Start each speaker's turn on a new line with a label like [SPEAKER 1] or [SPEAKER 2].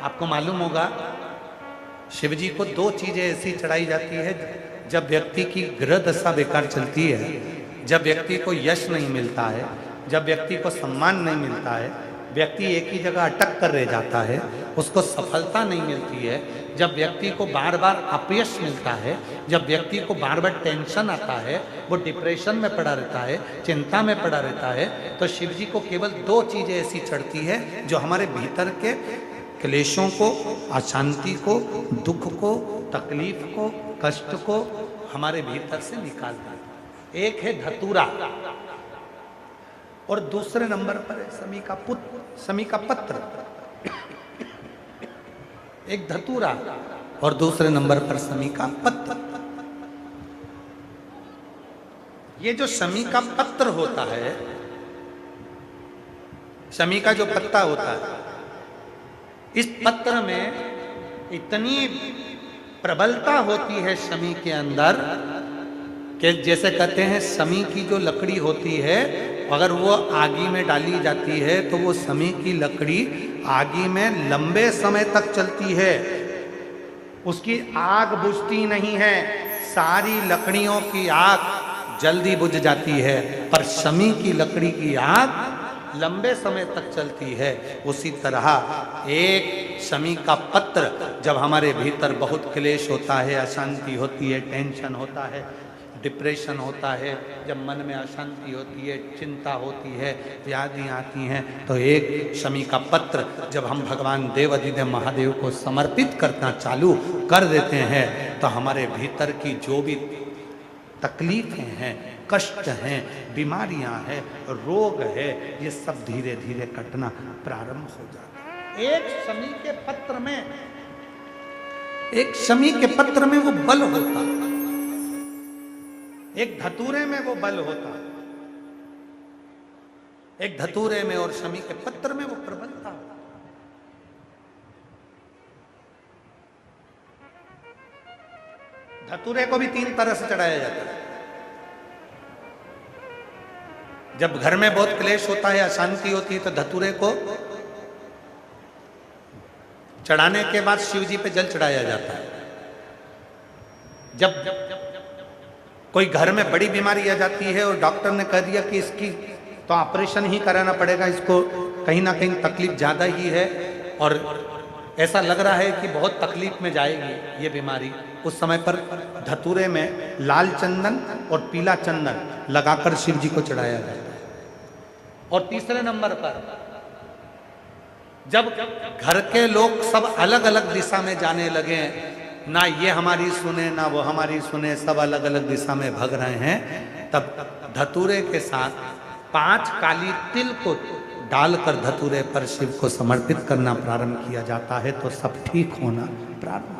[SPEAKER 1] आपको मालूम होगा शिव जी को दो चीजें ऐसी चढ़ाई जाती है जब व्यक्ति की ग्रह दशा बेकार चलती है, जब व्यक्ति को यश नहीं मिलता है, जब व्यक्ति को सम्मान नहीं मिलता है, व्यक्ति एक ही जगह अटक कर रह जाता है, उसको सफलता नहीं मिलती है, जब व्यक्ति को बार बार अपयश मिलता है, जब व्यक्ति को बार बार टेंशन आता है, वो डिप्रेशन में पड़ा रहता है, चिंता में पड़ा रहता है, तो शिव जी को केवल दो चीजें ऐसी चढ़ती है जो हमारे भीतर के क्लेशों को, अशांति को, दुख को, तकलीफ को, कष्ट को हमारे भीतर से निकालता है। एक है धतूरा और दूसरे नंबर पर है समी का पत्र। एक धतूरा और दूसरे नंबर पर समी का पत्र। ये जो समी का पत्र होता है, समी का जो पत्ता होता है, इस पत्र में इतनी प्रबलता होती है समी के अंदर कि जैसे कहते हैं समी की जो लकड़ी होती है अगर वो आगी में डाली जाती है तो वो समी की लकड़ी आगी में लंबे समय तक चलती है, उसकी आग बुझती नहीं है, सारी लकड़ियों की आग जल्दी बुझ जाती है, पर समी की लकड़ी की आग लंबे समय तक चलती है। उसी तरह एक समी का पत्र जब हमारे भीतर बहुत क्लेश होता है, अशांति होती है, टेंशन होता है, डिप्रेशन होता है, जब मन में अशांति होती है, चिंता होती है, व्याधि आती हैं, तो एक शमी का पत्र जब हम भगवान देवाधिदेव महादेव को समर्पित करना चालू कर देते हैं तो हमारे भीतर की जो भी तकलीफें हैं, कष्ट हैं, बीमारियां हैं, रोग है, ये सब धीरे धीरे कटना प्रारंभ हो जाता है। एक शमी के पत्र में वो बल होता है, एक धतूरे में वो बल होता है, एक धतूरे में और शमी के पत्र में वो प्रबलता होता है। धतूरे को भी तीन तरह से चढ़ाया जाता है। जब घर में बहुत क्लेश होता है, अशांति होती है, तो धतूरे को चढ़ाने के बाद शिव जी पे जल चढ़ाया जाता है। जब कोई घर में बड़ी बीमारी आ जाती है और डॉक्टर ने कह दिया कि इसकी तो ऑपरेशन ही कराना पड़ेगा, इसको कहीं ना कहीं तकलीफ ज़्यादा ही है और ऐसा लग रहा है कि बहुत तकलीफ में जाएगी ये बीमारी, उस समय पर धतूरे में लाल चंदन और पीला चंदन लगाकर शिव जी को चढ़ाया जाता है। और तीसरे नंबर पर जब घर के लोग सब अलग अलग दिशा में जाने लगे, ना ये हमारी सुने ना वो हमारी सुने, सब अलग अलग दिशा में भाग रहे हैं, तब धतूरे के साथ 5 काली तिल को डालकर धतूरे पर शिव को समर्पित करना प्रारंभ किया जाता है, तो सब ठीक होना प्रारंभ।